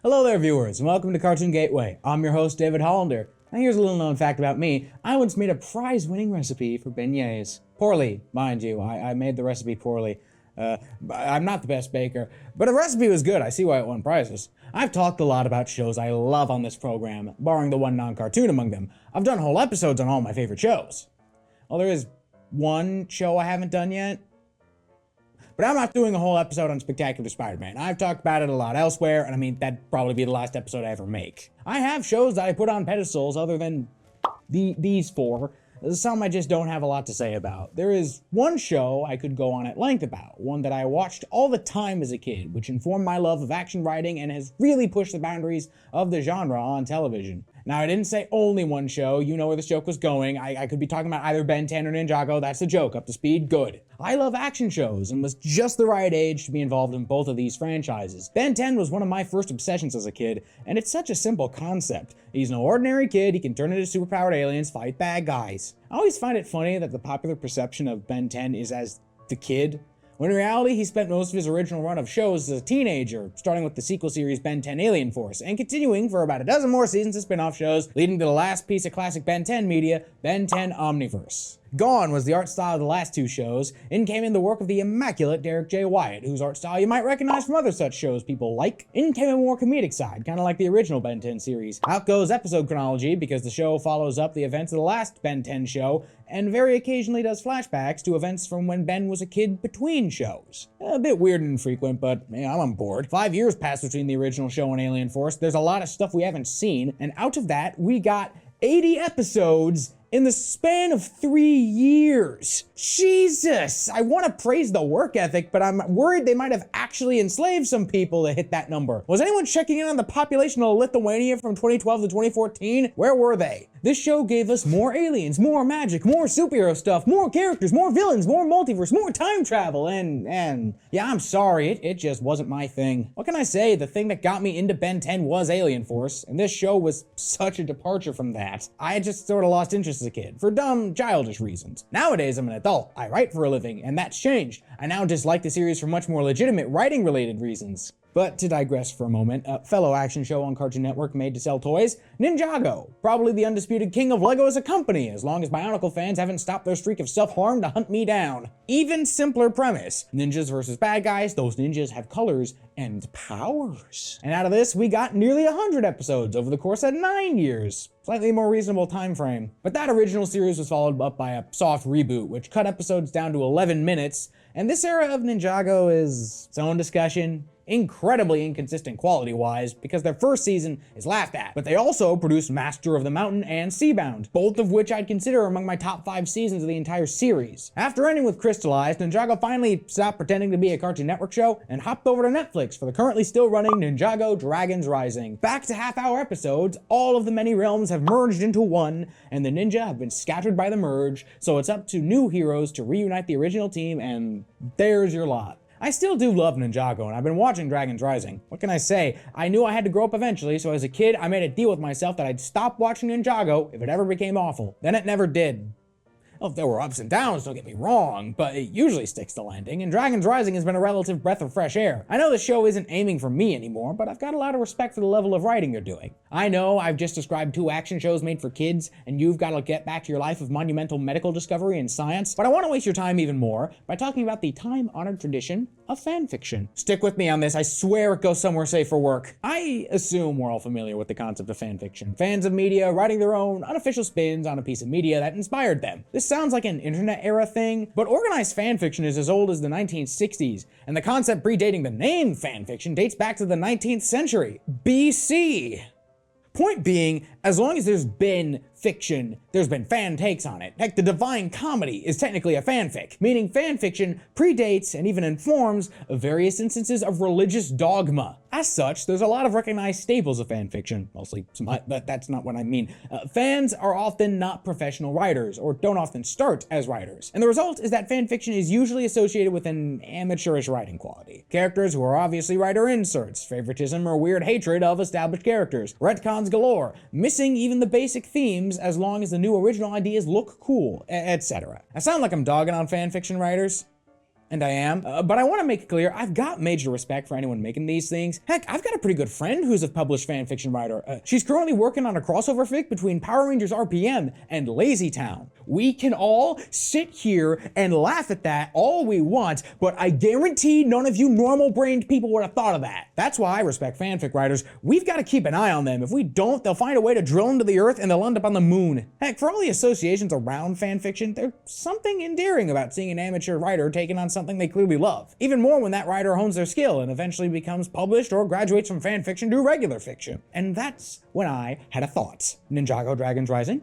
Hello there, viewers, and welcome to Cartoon Gateway. I'm your host, David Hollander. Now here's a little known fact about me. I once made a prize-winning recipe for beignets. Poorly, mind you. I made the recipe poorly. I'm not the best baker, but the recipe was good. I see why it won prizes. I've talked a lot about shows I love on this program, barring the one non-cartoon among them. I've done whole episodes on all my favorite shows. Well, there is one show I haven't done yet. But I'm not doing a whole episode on Spectacular Spider-Man. I've talked about it a lot elsewhere, and I mean, that'd probably be the last episode I ever make. I have shows that I put on pedestals other than these four. Some I just don't have a lot to say about. There is one show I could go on at length about, one that I watched all the time as a kid, which informed my love of action writing and has really pushed the boundaries of the genre on television. Now, I didn't say only one show. You know where this joke was going. I could be talking about either Ben 10 or Ninjago. That's the joke. Up to speed? Good. I love action shows and was just the right age to be involved in both of these franchises. Ben 10 was one of my first obsessions as a kid, and it's such a simple concept. He's no ordinary kid. He can turn into superpowered aliens, fight bad guys. I always find it funny that the popular perception of Ben 10 is as the kid, when in reality, he spent most of his original run of shows as a teenager, starting with the sequel series Ben 10 Alien Force, and continuing for about a dozen more seasons of spin-off shows, leading to the last piece of classic Ben 10 media, Ben 10 Omniverse. Gone was the art style of the last two shows, in came in the work of the immaculate Derek J. Wyatt, whose art style you might recognize from other such shows people like. In came a more comedic side, kinda like the original Ben 10 series. Out goes episode chronology, because the show follows up the events of the last Ben 10 show, and very occasionally does flashbacks to events from when Ben was a kid between shows. A bit weird and infrequent, but yeah, I'm on board. 5 years passed between the original show and Alien Force. There's a lot of stuff we haven't seen, and out of that, we got 80 episodes in the span of 3 years. Jesus! I want to praise the work ethic, but I'm worried they might have actually enslaved some people to hit that number. Was anyone checking in on the population of Lithuania from 2012 to 2014? Where were they? This show gave us more aliens, more magic, more superhero stuff, more characters, more villains, more multiverse, more time travel, and yeah, I'm sorry, it just wasn't my thing. What can I say? The thing that got me into Ben 10 was Alien Force, and this show was such a departure from that. I just sort of lost interest as a kid, for dumb, childish reasons. Nowadays, I'm an adult. I write for a living, and that's changed. I now dislike the series for much more legitimate writing-related reasons. But to digress for a moment, a fellow action show on Cartoon Network made to sell toys, Ninjago. Probably the undisputed king of Lego as a company, as long as Bionicle fans haven't stopped their streak of self-harm to hunt me down. Even simpler premise. Ninjas versus bad guys, those ninjas have colors and powers. And out of this, we got nearly 100 episodes over the course of 9 years. Slightly more reasonable time frame. But that original series was followed up by a soft reboot, which cut episodes down to 11 minutes, and this era of Ninjago is its own discussion. Incredibly inconsistent quality-wise, because their first season is laughed at. But they also produced Master of the Mountain and Seabound, both of which I'd consider among my top 5 seasons of the entire series. After ending with Crystallized, Ninjago finally stopped pretending to be a Cartoon Network show and hopped over to Netflix for the currently still running Ninjago Dragons Rising. Back to half-hour episodes, all of the many realms have merged into one, and the ninja have been scattered by the merge, so it's up to new heroes to reunite the original team, and there's your lot. I still do love Ninjago, and I've been watching Dragons Rising. What can I say? I knew I had to grow up eventually, so as a kid, I made a deal with myself that I'd stop watching Ninjago if it ever became awful. Then it never did. Well, there were ups and downs, don't get me wrong, but it usually sticks to landing, and Dragons Rising has been a relative breath of fresh air. I know the show isn't aiming for me anymore, but I've got a lot of respect for the level of writing you're doing. I know I've just described 2 action shows made for kids, and you've got to get back to your life of monumental medical discovery and science, but I want to waste your time even more by talking about the time-honored tradition of fanfiction. Stick with me on this, I swear it goes somewhere safe for work. I assume we're all familiar with the concept of fanfiction. Fans of media writing their own unofficial spins on a piece of media that inspired them. This sounds like an internet-era thing, but organized fanfiction is as old as the 1960s, and the concept predating the name fanfiction dates back to the 19th century, BC. Point being, as long as there's been fiction, there's been fan takes on it. Heck, the Divine Comedy is technically a fanfic, meaning fanfiction predates and even informs various instances of religious dogma. As such, there's a lot of recognized staples of fanfiction, mostly smut, but that's not what I mean. Fans are often not professional writers, or don't often start as writers, and the result is that fanfiction is usually associated with an amateurish writing quality. Characters who are obviously writer inserts, favoritism or weird hatred of established characters, retcons galore, missing even the basic themes as long as the new original ideas look cool, etc. I sound like I'm dogging on fanfiction writers, and I am, but I want to make it clear, I've got major respect for anyone making these things. Heck, I've got a pretty good friend who's a published fanfiction writer. She's currently working on a crossover fic between Power Rangers RPM and Lazy Town. We can all sit here and laugh at that all we want, but I guarantee none of you normal-brained people would have thought of that. That's why I respect fanfic writers. We've got to keep an eye on them. If we don't, they'll find a way to drill into the earth and they'll end up on the moon. Heck, for all the associations around fanfiction, there's something endearing about seeing an amateur writer taking on something they clearly love. Even more when that writer hones their skill and eventually becomes published or graduates from fanfiction to regular fiction. And that's when I had a thought. Ninjago Dragons Rising,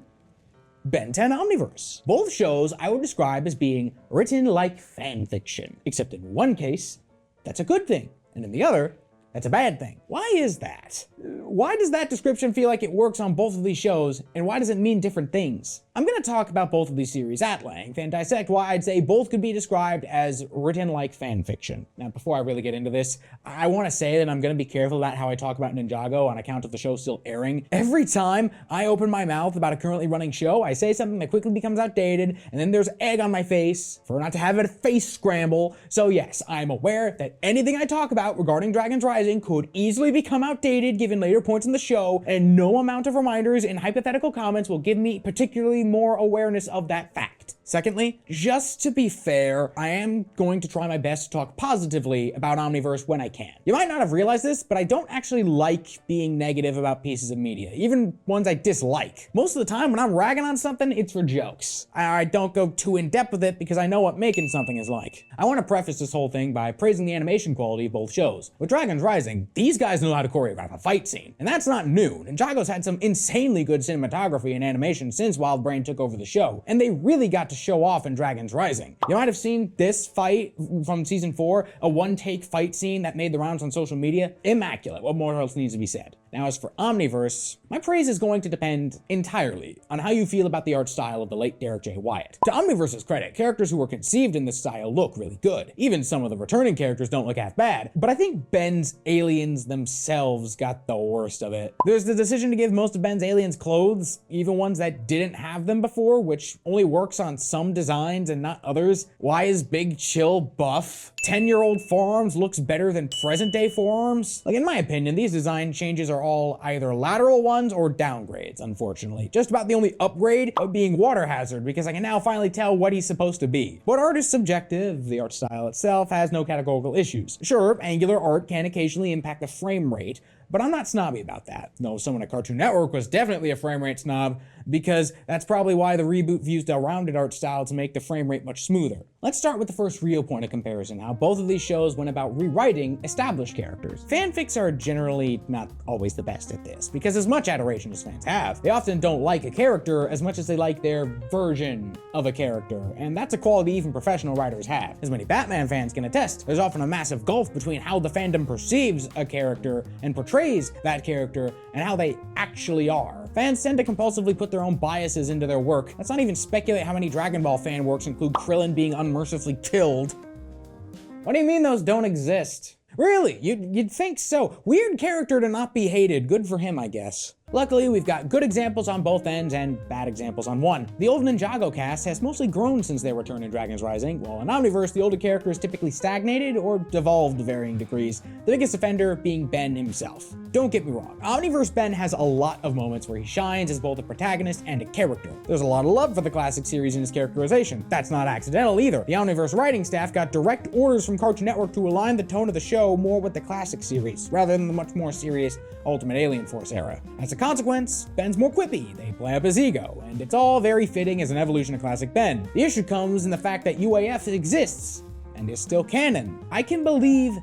Ben 10 Omniverse. Both shows I would describe as being written like fanfiction, except in one case, that's a good thing, and in the other, that's a bad thing. Why is that? Why does that description feel like it works on both of these shows, and why does it mean different things? I'm gonna talk about both of these series at length and dissect why I'd say both could be described as written like fanfiction. Now, before I really get into this, I wanna say that I'm gonna be careful about how I talk about Ninjago on account of the show still airing. Every time I open my mouth about a currently running show, I say something that quickly becomes outdated, and then there's egg on my face for not to have a face scramble. So yes, I'm aware that anything I talk about regarding Dragons Rising could easily become outdated given later points in the show, and no amount of reminders and hypothetical comments will give me particularly more awareness of that fact. Secondly, just to be fair, I am going to try my best to talk positively about Omniverse when I can. You might not have realized this, but I don't actually like being negative about pieces of media, even ones I dislike. Most of the time when I'm ragging on something, it's for jokes. I don't go too in depth with it because I know what making something is like. I want to preface this whole thing by praising the animation quality of both shows. With Dragons Rising, these guys know how to choreograph a fight scene, and that's not new. Ninjago's had some insanely good cinematography and animation since Wildbrain took over the show, and they really got to show off in Dragons Rising. You might have seen this fight from season 4, a one-take fight scene that made the rounds on social media. Immaculate. What more else needs to be said? Now, as for Omniverse, my praise is going to depend entirely on how you feel about the art style of the late Derek J. Wyatt. To Omniverse's credit, characters who were conceived in this style look really good. Even some of the returning characters don't look half bad, but I think Ben's aliens themselves got the worst of it. There's the decision to give most of Ben's aliens clothes, even ones that didn't have them before, which only works on some designs and not others. Why is Big Chill buff? 10-year-old forearms looks better than present-day forearms? Like, in my opinion, these design changes are all either lateral ones or downgrades, unfortunately. Just about the only upgrade being Water Hazard, because I can now finally tell what he's supposed to be. But art is subjective. The art style itself has no categorical issues. Sure, angular art can occasionally impact the frame rate, but I'm not snobby about that. No, someone at Cartoon Network was definitely a frame rate snob, because that's probably why the reboot used a rounded art style to make the frame rate much smoother. Let's start with the first real point of comparison, how both of these shows went about rewriting established characters. Fanfics are generally not always the best at this, because as much adoration as fans have, they often don't like a character as much as they like their version of a character, and that's a quality even professional writers have. As many Batman fans can attest, there's often a massive gulf between how the fandom perceives a character and portrays that character and how they actually are. Fans tend to compulsively put their own biases into their work. Let's not even speculate how many Dragon Ball fan works include Krillin being unmercifully killed. What do you mean those don't exist? Really? You'd think so. Weird character to not be hated. Good for him, I guess. Luckily, we've got good examples on both ends and bad examples on one. The old Ninjago cast has mostly grown since their return in Dragons Rising, while in Omniverse, the older characters typically stagnated or devolved to varying degrees, the biggest offender being Ben himself. Don't get me wrong, Omniverse Ben has a lot of moments where he shines as both a protagonist and a character. There's a lot of love for the classic series in his characterization. That's not accidental either. The Omniverse writing staff got direct orders from Cartoon Network to align the tone of the show more with the classic series, rather than the much more serious Ultimate Alien Force era. As a consequence, Ben's more quippy, they play up his ego, and it's all very fitting as an evolution of classic Ben. The issue comes in the fact that UAF exists, and is still canon. I can believe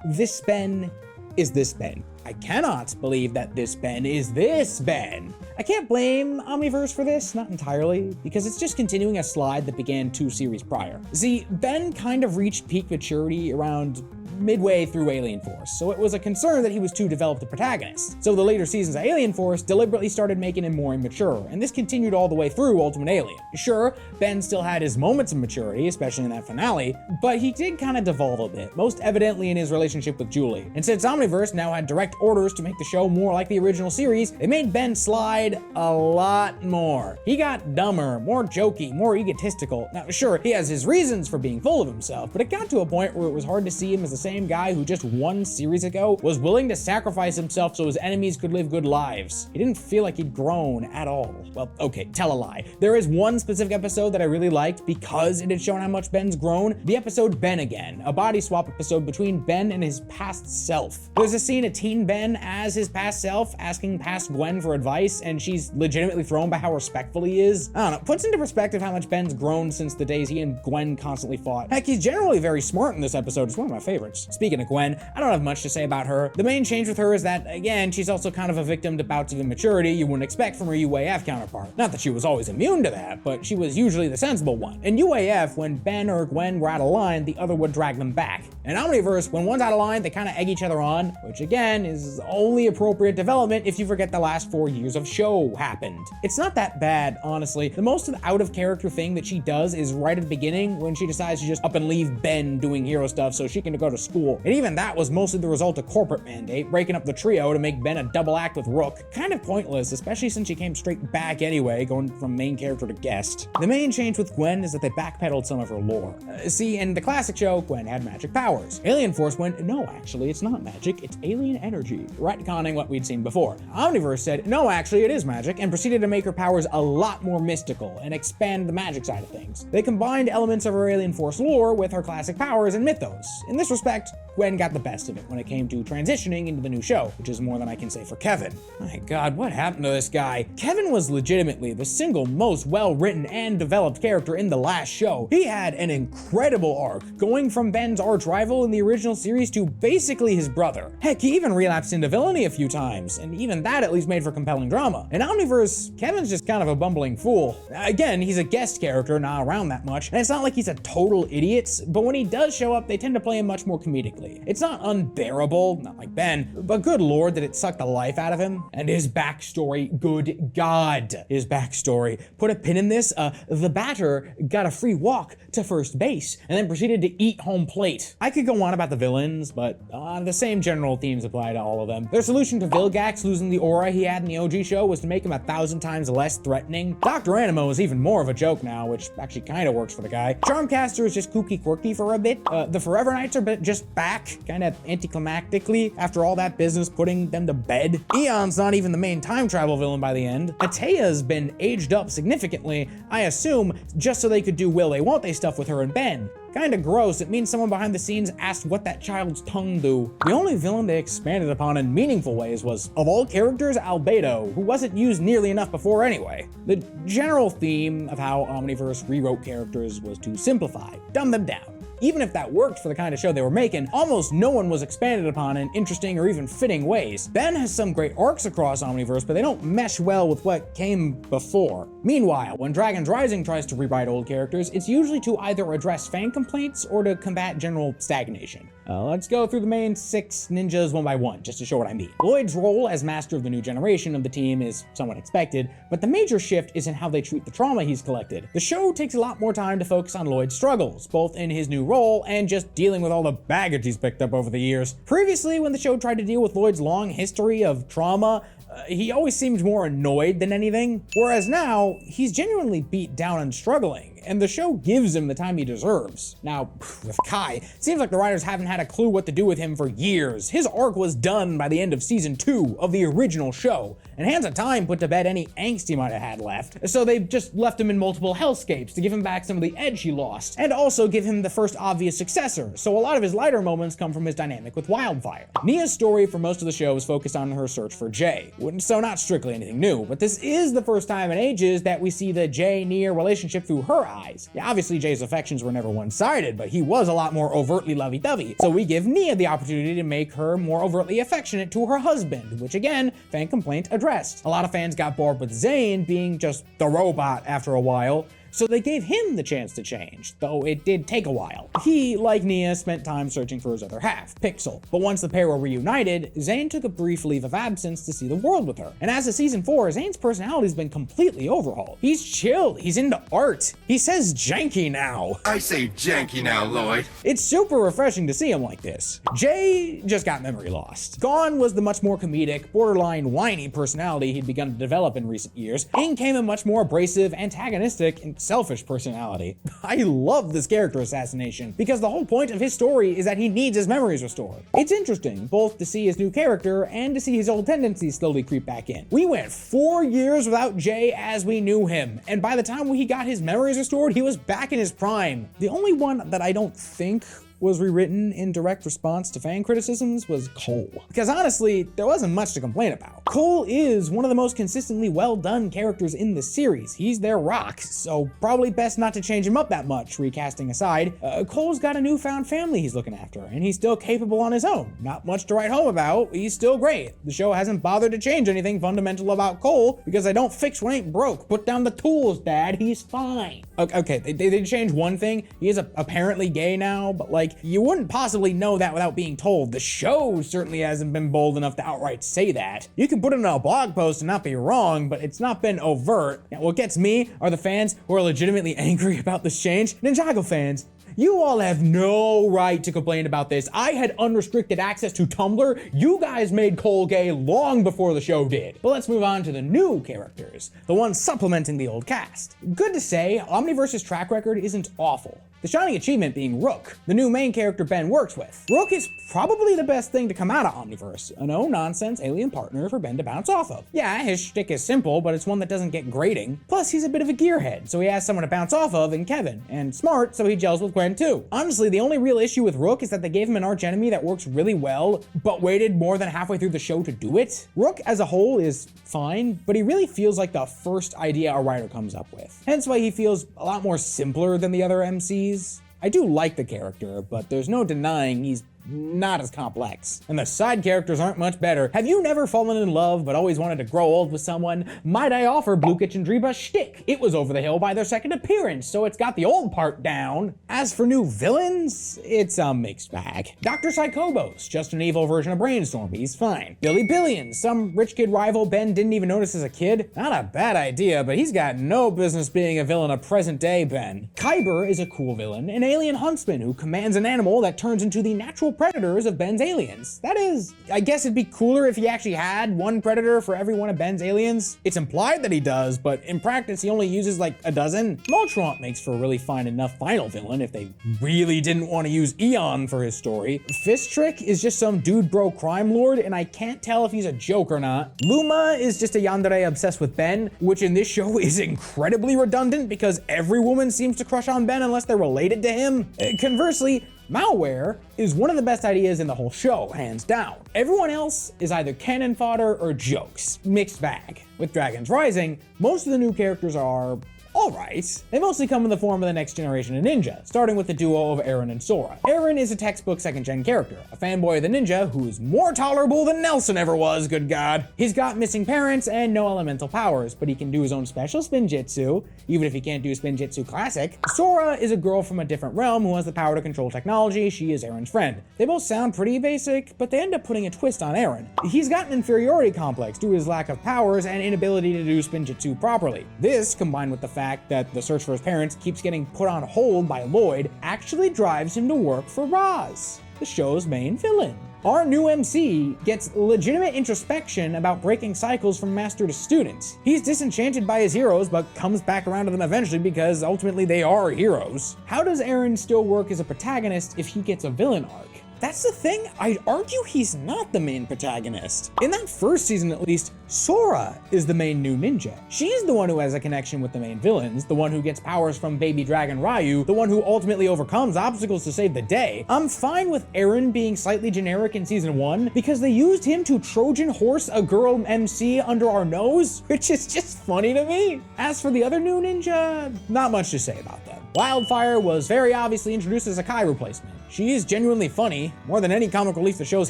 this Ben is this Ben. I cannot believe that this Ben is this Ben. I can't blame Omniverse for this, not entirely, because it's just continuing a slide that began 2 series prior. See, Ben kind of reached peak maturity around midway through Alien Force, so it was a concern that he was too developed a protagonist. So the later seasons of Alien Force deliberately started making him more immature, and this continued all the way through Ultimate Alien. Sure, Ben still had his moments of maturity, especially in that finale, but he did kind of devolve a bit, most evidently in his relationship with Julie. And since Omniverse now had direct orders to make the show more like the original series, it made Ben slide a lot more. He got dumber, more jokey, more egotistical. Now sure, he has his reasons for being full of himself, but it got to a point where it was hard to see him as the same guy who just one series ago was willing to sacrifice himself so his enemies could live good lives. He didn't feel like he'd grown at all. Well, okay, tell a lie. There is one specific episode that I really liked because it had shown how much Ben's grown. The episode Ben Again, a body swap episode between Ben and his past self. There's a scene of teen Ben as his past self asking past Gwen for advice, and she's legitimately thrown by how respectful he is. I don't know, puts into perspective how much Ben's grown since the days he and Gwen constantly fought. Heck, he's generally very smart in this episode. It's one of my favorites. Speaking of Gwen, I don't have much to say about her. The main change with her is that, again, she's also kind of a victim to bouts of immaturity you wouldn't expect from her UAF counterpart. Not that she was always immune to that, but she was usually the sensible one. In UAF, when Ben or Gwen were out of line, the other would drag them back. In Omniverse, when one's out of line, they kind of egg each other on, which again is only appropriate development if you forget the last 4 years of show happened. It's not that bad, honestly. The most out of character thing that she does is right at the beginning when she decides to just up and leave Ben doing hero stuff so she can go to school. And even that was mostly the result of corporate mandate, breaking up the trio to make Ben a double act with Rook. Kind of pointless, especially since she came straight back anyway, going from main character to guest. The main change with Gwen is that they backpedaled some of her lore. See, in the classic show, Gwen had magic powers. Alien Force went, no, actually, it's not magic, it's alien energy, retconning what we'd seen before. Omniverse said, no, actually, it is magic, and proceeded to make her powers a lot more mystical and expand the magic side of things. They combined elements of her Alien Force lore with her classic powers and mythos. In this respect, Gwen got the best of it when it came to transitioning into the new show, which is more than I can say for Kevin. My God, what happened to this guy? Kevin was legitimately the single most well-written and developed character in the last show. He had an incredible arc, going from Ben's arch rival in the original series to basically his brother. Heck, he even relapsed into villainy a few times, and even that at least made for compelling drama. In Omniverse, Kevin's just kind of a bumbling fool. Again, he's a guest character, not around that much, and it's not like he's a total idiot, but when he does show up, they tend to play him much more comedically. It's not unbearable, not like Ben, but good lord did it suck the life out of him. And his backstory, good God, his backstory. Put a pin in this, the batter got a free walk to first base and then proceeded to eat home plate. I could go on about the villains, but the same general themes apply to all of them. Their solution to Vilgax losing the aura he had in the OG show was to make him 1,000 times less threatening. Dr. Animo is even more of a joke now, which actually kind of works for the guy. Charmcaster is just kooky quirky for a bit. The Forever Knights are just back, kind of anticlimactically, after all that business putting them to bed. Eon's not even the main time travel villain by the end. Atea's been aged up significantly, I assume, just so they could do will they won't they stuff with her and Ben. Kinda gross, it means someone behind the scenes asked what that child's tongue do. The only villain they expanded upon in meaningful ways was, of all characters, Albedo, who wasn't used nearly enough before anyway. The general theme of how Omniverse rewrote characters was to simplify, dumb them down. Even if that worked for the kind of show they were making, almost no one was expanded upon in interesting or even fitting ways. Ben has some great arcs across Omniverse, but they don't mesh well with what came before. Meanwhile, when Dragon's Rising tries to rewrite old characters, it's usually to either address fan complaints or to combat general stagnation. Let's go through the main 6 ninjas one by one, just to show what I mean. Lloyd's role as master of the new generation of the team is somewhat expected, but the major shift is in how they treat the trauma he's collected. The show takes a lot more time to focus on Lloyd's struggles, both in his new role and just dealing with all the baggage he's picked up over the years. Previously, when the show tried to deal with Lloyd's long history of trauma, he always seemed more annoyed than anything, whereas now, he's genuinely beat down and struggling, and the show gives him the time he deserves. Now, with Kai, it seems like the writers haven't had a clue what to do with him for years. His arc was done by the end of season 2 of the original show, and Hands of Time put to bed any angst he might have had left, so they've just left him in multiple hellscapes to give him back some of the edge he lost, and also give him the first obvious successor, so a lot of his lighter moments come from his dynamic with Wildfire. Nia's story for most of the show is focused on her search for Jay, so not strictly anything new, but this is the first time in ages that we see the Jay-Nia relationship through her eyes. Yeah, obviously Jay's affections were never one-sided, but he was a lot more overtly lovey-dovey, so we give Nia the opportunity to make her more overtly affectionate to her husband, which again, fan complaint addressed. A lot of fans got bored with Zane being just the robot after a while, so they gave him the chance to change, though it did take a while. He, like Nia, spent time searching for his other half, Pixel, but once the pair were reunited, Zane took a brief leave of absence to see the world with her. And as of season 4, Zane's personality's been completely overhauled. He's chill, he's into art, he says janky now. I say janky now, Lloyd. It's super refreshing to see him like this. Jay just got memory lost. Gone was the much more comedic, borderline whiny personality he'd begun to develop in recent years. In came a much more abrasive, antagonistic, and selfish personality. I love this character assassination, because the whole point of his story is that he needs his memories restored. It's interesting, both to see his new character and to see his old tendencies slowly creep back in. We went 4 years without Jay as we knew him, and by the time he got his memories restored, he was back in his prime. The only one that I don't think was rewritten in direct response to fan criticisms was Cole. Because honestly, there wasn't much to complain about. Cole is one of the most consistently well done characters in the series. He's their rock, so probably best not to change him up that much, recasting aside. Cole's got a newfound family he's looking after, and he's still capable on his own. Not much to write home about, he's still great. The show hasn't bothered to change anything fundamental about Cole, because I don't fix what ain't broke. Put down the tools, Dad, he's fine. Okay, they did change one thing. He is apparently gay now, but like, you wouldn't possibly know that without being told. The show certainly hasn't been bold enough to outright say that. You can put it in a blog post and not be wrong, but it's not been overt. What gets me are the fans who are legitimately angry about this change. Ninjago fans, you all have no right to complain about this. I had unrestricted access to Tumblr. You guys made Cole gay long before the show did. But let's move on to the new characters, the ones supplementing the old cast. Good to say, Omniverse's track record isn't awful. The shining achievement being Rook, the new main character Ben works with. Rook is probably the best thing to come out of Omniverse, a no-nonsense alien partner for Ben to bounce off of. Yeah, his shtick is simple, but it's one that doesn't get grating. Plus, he's a bit of a gearhead, so he has someone to bounce off of in Kevin, and smart, so he gels with Gwen too. Honestly, the only real issue with Rook is that they gave him an archenemy that works really well, but waited more than halfway through the show to do it. Rook as a whole is fine, but he really feels like the first idea a writer comes up with. Hence why he feels a lot more simpler than the other MCs. I do like the character, but there's no denying he's not as complex. And the side characters aren't much better. Have you never fallen in love but always wanted to grow old with someone? Might I offer Blue Kitchen Dreba's shtick? It was over the hill by their second appearance, so it's got the old part down. As for new villains, it's a mixed bag. Dr. Psychobos, just an evil version of Brainstorm, he's fine. Billy Billions, some rich kid rival Ben didn't even notice as a kid. Not a bad idea, but he's got no business being a villain of present day Ben. Kyber is a cool villain, an alien huntsman who commands an animal that turns into the natural predators of Ben's aliens. That is, I guess it'd be cooler if he actually had one predator for every one of Ben's aliens. It's implied that he does, but in practice he only uses like a dozen. Moltramp makes for a really fine enough final villain if they really didn't want to use Eon for his story. Fist Trick is just some dude bro crime lord, and I can't tell if he's a joke or not. Luma is just a yandere obsessed with Ben, which in this show is incredibly redundant because every woman seems to crush on Ben unless they're related to him. Conversely, Malware is one of the best ideas in the whole show, hands down. Everyone else is either cannon fodder or jokes. Mixed bag. With Dragons Rising, most of the new characters are alright. They mostly come in the form of the next generation of ninja, starting with the duo of Eren and Sora. Eren is a textbook second-gen character, a fanboy of the ninja who's more tolerable than Nelson ever was, good god. He's got missing parents and no elemental powers, but he can do his own special spinjitzu, even if he can't do spinjitzu classic. Sora is a girl from a different realm who has the power to control technology. She is Eren's friend. They both sound pretty basic, but they end up putting a twist on Eren. He's got an inferiority complex due to his lack of powers and inability to do spinjitzu properly. This, combined with the fact that the search for his parents keeps getting put on hold by Lloyd, actually drives him to work for Roz, the show's main villain. Our new MC gets legitimate introspection about breaking cycles from master to student. He's disenchanted by his heroes, but comes back around to them eventually because ultimately they are heroes. How does Eren still work as a protagonist if he gets a villain arc? That's the thing, I'd argue he's not the main protagonist. In that first season at least, Sora is the main new ninja. She's the one who has a connection with the main villains, the one who gets powers from baby dragon Ryu, the one who ultimately overcomes obstacles to save the day. I'm fine with Eren being slightly generic in season 1 because they used him to Trojan horse a girl MC under our nose, which is just funny to me. As for the other new ninja, not much to say about them. Wildfire was very obviously introduced as a Kai replacement. She is genuinely funny, more than any comic relief the show's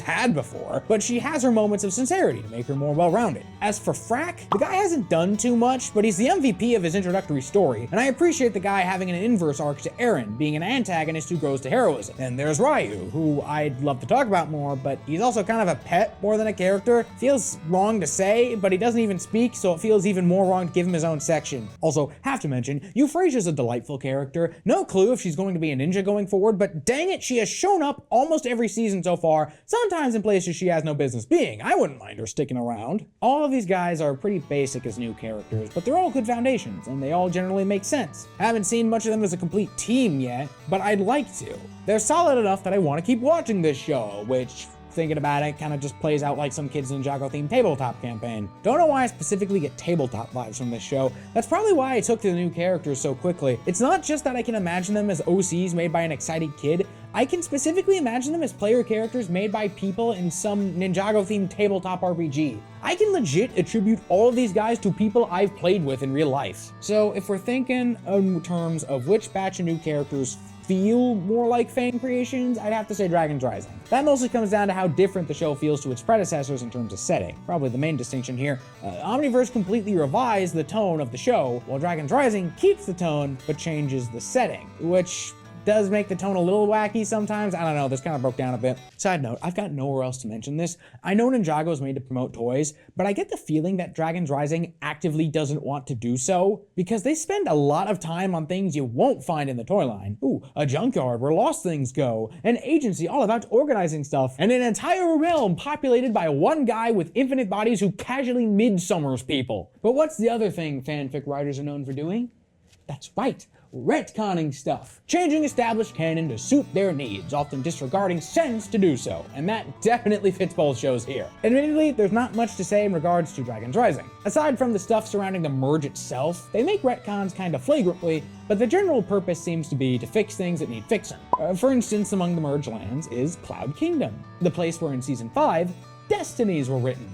had before, but she has her moments of sincerity to make her more well-rounded. As for Frack, the guy hasn't done too much, but he's the MVP of his introductory story, and I appreciate the guy having an inverse arc to Eren, being an antagonist who grows to heroism. And there's Ryu, who I'd love to talk about more, but he's also kind of a pet more than a character. Feels wrong to say, but he doesn't even speak, so it feels even more wrong to give him his own section. Also, have to mention, Euphrasia's a delightful character. No clue if she's going to be a ninja going forward, but dang it, she has shown up almost every season so far, sometimes in places she has no business being. I wouldn't mind her sticking around. All of these guys are pretty basic as new characters, but they're all good foundations, and they all generally make sense. I haven't seen much of them as a complete team yet, but I'd like to. They're solid enough that I want to keep watching this show, which, thinking about it, kind of just plays out like some kids Ninjago themed tabletop campaign. Don't know why I specifically get tabletop vibes from this show. That's probably why I took to the new characters so quickly. It's not just that I can imagine them as OCs made by an excited kid, I can specifically imagine them as player characters made by people in some Ninjago themed tabletop RPG. I can legit attribute all of these guys to people I've played with in real life. So if we're thinking in terms of which batch of new characters feel more like fan creations, I'd have to say Dragon's Rising. That mostly comes down to how different the show feels to its predecessors in terms of setting. Probably the main distinction here. Omniverse completely revised the tone of the show, while Dragon's Rising keeps the tone but changes the setting, which does make the tone a little wacky sometimes. I don't know, this kind of broke down a bit. Side note, I've got nowhere else to mention this. I know Ninjago is made to promote toys, but I get the feeling that Dragon's Rising actively doesn't want to do so, because they spend a lot of time on things you won't find in the toy line. Ooh, a junkyard where lost things go, an agency all about organizing stuff, and an entire realm populated by one guy with infinite bodies who casually midsummers people. But what's the other thing fanfic writers are known for doing? That's right, retconning stuff. Changing established canon to suit their needs, often disregarding sense to do so, and that definitely fits both shows here. Admittedly, there's not much to say in regards to Dragon's Rising. Aside from the stuff surrounding the merge itself, they make retcons kinda flagrantly, but the general purpose seems to be to fix things that need fixing. For instance, among the merged lands is Cloud Kingdom, the place where in Season 5, destinies were written.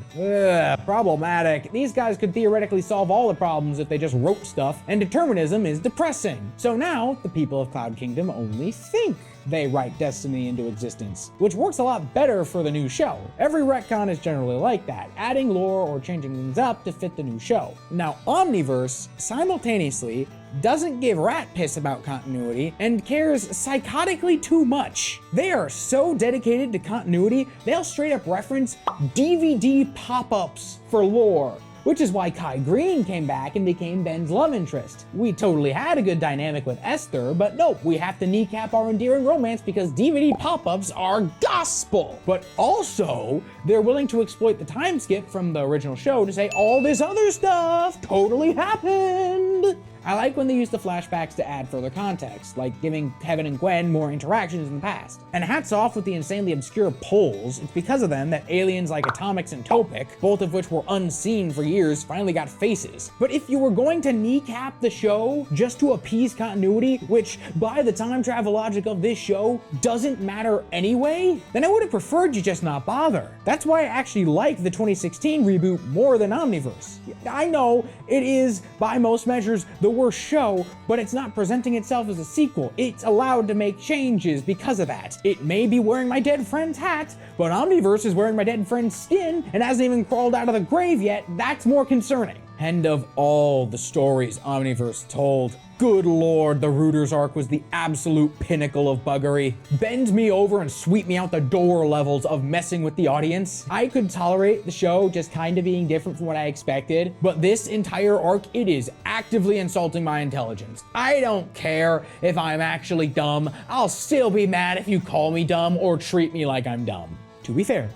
Problematic. These guys could theoretically solve all the problems if they just wrote stuff, and determinism is depressing. So now, the people of Cloud Kingdom only think they write destiny into existence, which works a lot better for the new show. Every retcon is generally like that, adding lore or changing things up to fit the new show. Now, Omniverse simultaneously doesn't give rat piss about continuity and cares psychotically too much. They are so dedicated to continuity, they'll straight up reference DVD pop-ups for lore, which is why Kai Green came back and became Ben's love interest. We totally had a good dynamic with Esther, but nope, we have to kneecap our endearing romance because DVD pop-ups are gospel. But also, they're willing to exploit the time skip from the original show to say all this other stuff totally happened. I like when they use the flashbacks to add further context, like giving Kevin and Gwen more interactions in the past. And hats off with the insanely obscure polls. It's because of them that aliens like Atomics and Topic, both of which were unseen for years, finally got faces. But if you were going to kneecap the show just to appease continuity, which by the time travel logic of this show doesn't matter anyway, then I would have preferred you just not bother. That's why I actually like the 2016 reboot more than Omniverse. I know it is, by most measures, the worst show, but it's not presenting itself as a sequel. It's allowed to make changes because of that. It may be wearing my dead friend's hat, but Omniverse is wearing my dead friend's skin and hasn't even crawled out of the grave yet. That's more concerning. And of all the stories Omniverse told, good lord, the Rooters arc was the absolute pinnacle of buggery. Bend me over and sweep me out the door levels of messing with the audience. I could tolerate the show just kind of being different from what I expected, but this entire arc, it is actively insulting my intelligence. I don't care if I'm actually dumb. I'll still be mad if you call me dumb or treat me like I'm dumb. To be fair,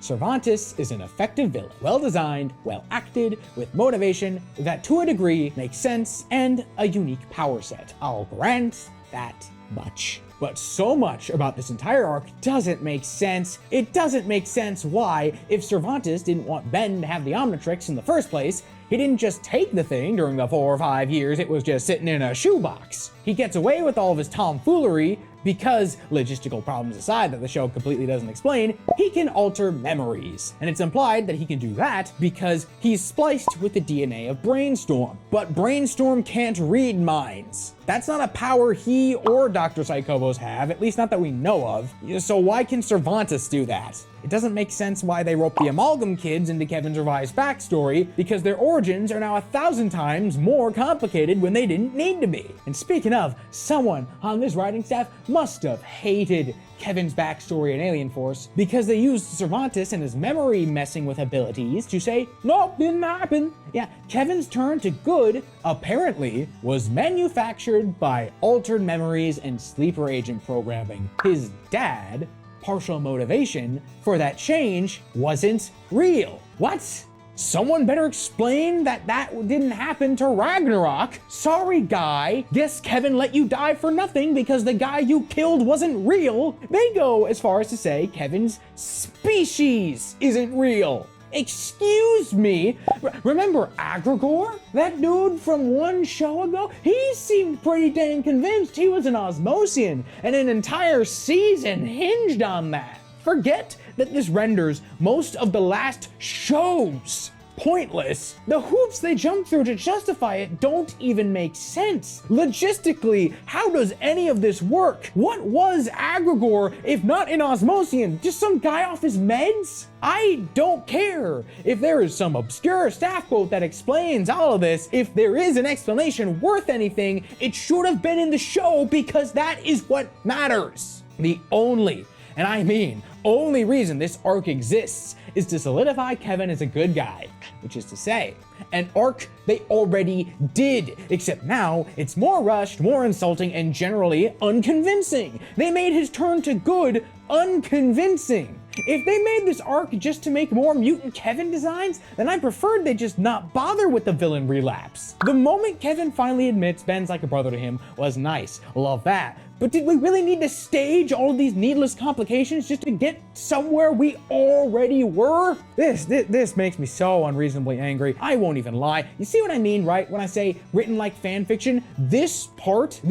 Cervantes is an effective villain, well-designed, well-acted, with motivation that to a degree makes sense, and a unique power set. I'll grant that much. But so much about this entire arc doesn't make sense. It doesn't make sense why, if Cervantes didn't want Ben to have the Omnitrix in the first place, he didn't just take the thing during the 4 or 5 years it was just sitting in a shoebox. He gets away with all of his tomfoolery because, logistical problems aside that the show completely doesn't explain, he can alter memories. And it's implied that he can do that because he's spliced with the DNA of Brainstorm. But Brainstorm can't read minds. That's not a power he or Dr. Psychobos have, at least not that we know of. So why can Cervantes do that? It doesn't make sense why they roped the Amalgam kids into Kevin's revised backstory, because their origins are now 1,000 times more complicated when they didn't need to be. And speaking of, someone on this writing staff must have hated Kevin's backstory in Alien Force because they used Cervantes and his memory messing with abilities to say, nope, didn't happen. Yeah, Kevin's turn to good, apparently, was manufactured by altered memories and sleeper agent programming. His dad, partial motivation for that change, wasn't real. What? Someone better explain that didn't happen to Ragnarok. Sorry, guy. Guess Kevin let you die for nothing because the guy you killed wasn't real. They go as far as to say Kevin's species isn't real. Excuse me? Remember Agrigor? That dude from one show ago? He seemed pretty dang convinced he was an Osmosian, and an entire season hinged on that. Forget that this renders most of the last shows pointless. The hoops they jump through to justify it don't even make sense. Logistically, how does any of this work? What was Agrigor if not an Osmosian? Just some guy off his meds? I don't care if there is some obscure staff quote that explains all of this. If there is an explanation worth anything, it should have been in the show because that is what matters. The only, and I mean only reason this arc exists is to solidify Kevin as a good guy, which is to say, an arc they already did, except now it's more rushed, more insulting, and generally unconvincing. They made his turn to good unconvincing. If they made this arc just to make more mutant Kevin designs, then I preferred they just not bother with the villain relapse. The moment Kevin finally admits Ben's like a brother to him was nice, love that. But did we really need to stage all of these needless complications just to get somewhere we already were? This makes me so unreasonably angry. I won't even lie. You see what I mean, right? When I say written like fan fiction, this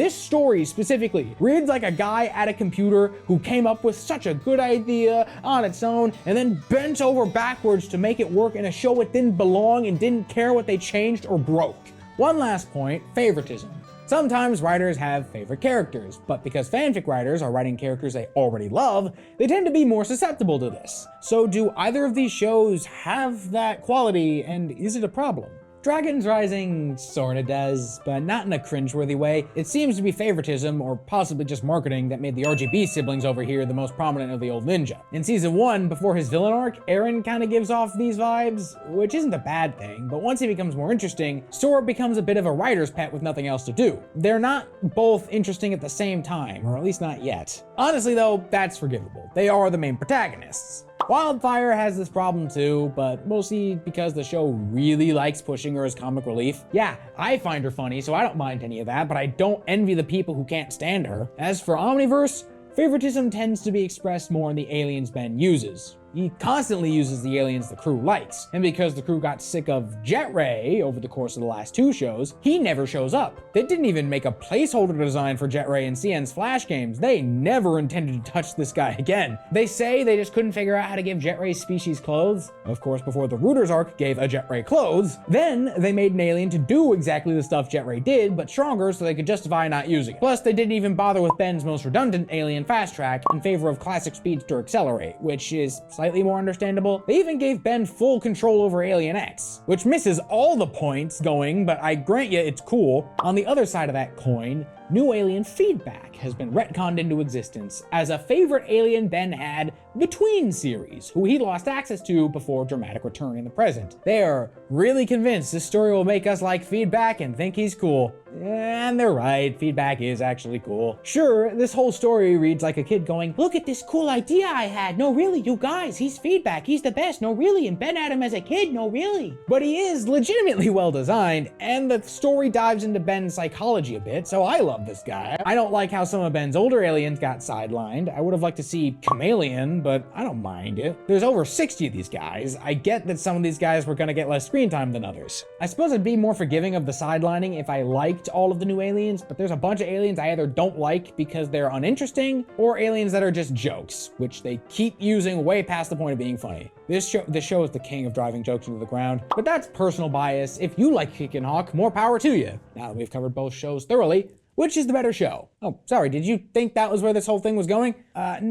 story specifically, reads like a guy at a computer who came up with such a good idea on its own and then bent over backwards to make it work in a show it didn't belong and didn't care what they changed or broke. One last point, favoritism. Sometimes writers have favorite characters, but because fanfic writers are writing characters they already love, they tend to be more susceptible to this. So do either of these shows have that quality, and is it a problem? Dragon's Rising sorta does, but not in a cringeworthy way. It seems to be favoritism, or possibly just marketing, that made the RGB siblings over here the most prominent of the old ninja. In season 1, before his villain arc, Eren kinda gives off these vibes, which isn't a bad thing, but once he becomes more interesting, Sora becomes a bit of a writer's pet with nothing else to do. They're not both interesting at the same time, or at least not yet. Honestly though, that's forgivable. They are the main protagonists. Wildfire has this problem too, but mostly because the show really likes pushing her as comic relief. Yeah, I find her funny, so I don't mind any of that, but I don't envy the people who can't stand her. As for Omniverse, favoritism tends to be expressed more in the aliens Ben uses. He constantly uses the aliens the crew likes, and because the crew got sick of Jet Ray over the course of the last 2 shows, he never shows up. They didn't even make a placeholder design for Jet Ray in CN's Flash games. They never intended to touch this guy again. They say they just couldn't figure out how to give Jet Ray's species clothes. Of course, before the Rooters arc gave a Jet Ray clothes, then they made an alien to do exactly the stuff Jet Ray did, but stronger so they could justify not using it. Plus, they didn't even bother with Ben's most redundant alien Fast Track in favor of classic Speedster Accelerate, which is slightly more understandable. They even gave Ben full control over Alien X, which misses all the points going, but I grant you it's cool. On the other side of that coin, new alien Feedback has been retconned into existence as a favorite alien Ben had between series, who he lost access to before dramatic return in the present. They are really convinced this story will make us like Feedback and think he's cool. And they're right, Feedback is actually cool. Sure, this whole story reads like a kid going, look at this cool idea I had. No, really, you guys, he's Feedback. He's the best. No, really. And Ben had him as a kid. No, really. But he is legitimately well designed, and the story dives into Ben's psychology a bit, so I love love this guy. I don't like how some of Ben's older aliens got sidelined. I would have liked to see Chameleon, but I don't mind it. There's over 60 of these guys. I get that some of these guys were gonna get less screen time than others. I suppose I'd be more forgiving of the sidelining if I liked all of the new aliens, but there's a bunch of aliens I either don't like because they're uninteresting, or aliens that are just jokes, which they keep using way past the point of being funny. This show is the king of driving jokes into the ground, but that's personal bias. If you like Kick and Hawk, more power to you. Now that we've covered both shows thoroughly, which is the better show? Oh, sorry, did you think that was where this whole thing was going?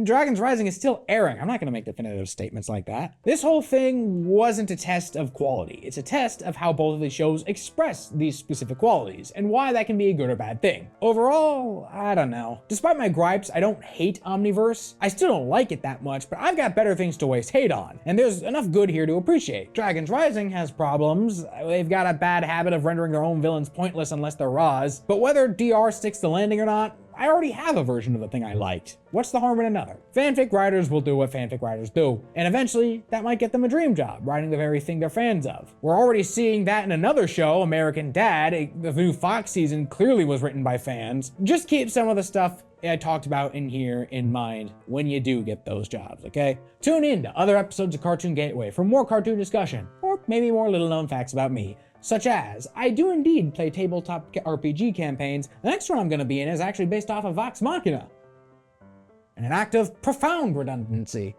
Dragons Rising is still airing. I'm not gonna make definitive statements like that. This whole thing wasn't a test of quality. It's a test of how both of these shows express these specific qualities, and why that can be a good or bad thing. Overall, I don't know. Despite my gripes, I don't hate Omniverse. I still don't like it that much, but I've got better things to waste hate on, and there's enough good here to appreciate. Dragons Rising has problems. They've got a bad habit of rendering their own villains pointless unless they're Raws, but whether DR sticks the landing or not, I already have a version of the thing I liked. What's the harm in another? Fanfic writers will do what fanfic writers do, and eventually that might get them a dream job, writing the very thing they're fans of. We're already seeing that in another show, American Dad. The new Fox season clearly was written by fans. Just keep some of the stuff I talked about in here in mind when you do get those jobs, okay? Tune in to other episodes of Cartoon Gateway for more cartoon discussion, or maybe more little known facts about me. Such as, I do indeed play tabletop RPG campaigns. The next one I'm going to be in is actually based off of Vox Machina. In an act of profound redundancy.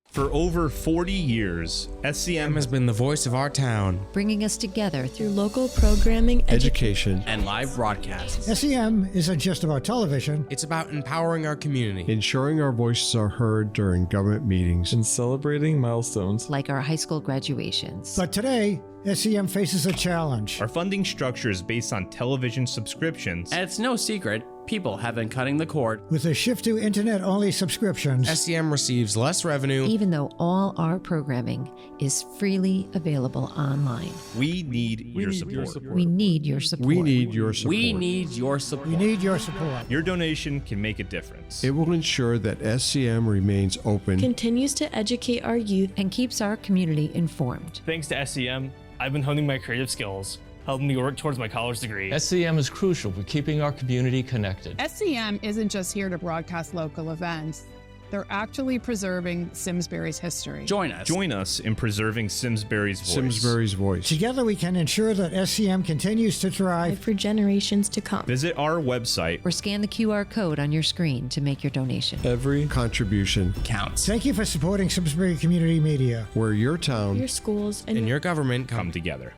For over 40 years, SCM has been the voice of our town, bringing us together through local programming, education, and live broadcasts. SCM isn't just about television. It's about empowering our community, ensuring our voices are heard during government meetings, and celebrating milestones like our high school graduations. But today, SCM faces a challenge. Our funding structure is based on television subscriptions. And it's no secret, people have been cutting the cord. With a shift to internet-only subscriptions, SCM receives less revenue, even though all our programming is freely available online. We need your support. We need your support. We need your support. We need your support. We need your support. Your donation can make a difference. It will ensure that SCM remains open, continues to educate our youth, and keeps our community informed. Thanks to SCM, I've been honing my creative skills, helping me work towards my college degree. SCM is crucial for keeping our community connected. SCM isn't just here to broadcast local events. They're actually preserving Simsbury's history. Join us. Join us in preserving Simsbury's voice. Simsbury's voice. Together we can ensure that SCM continues to thrive for generations to come. Visit our website or scan the QR code on your screen to make your donation. Every contribution counts. Thank you for supporting Simsbury Community Media, where your town, your schools, and your government come together.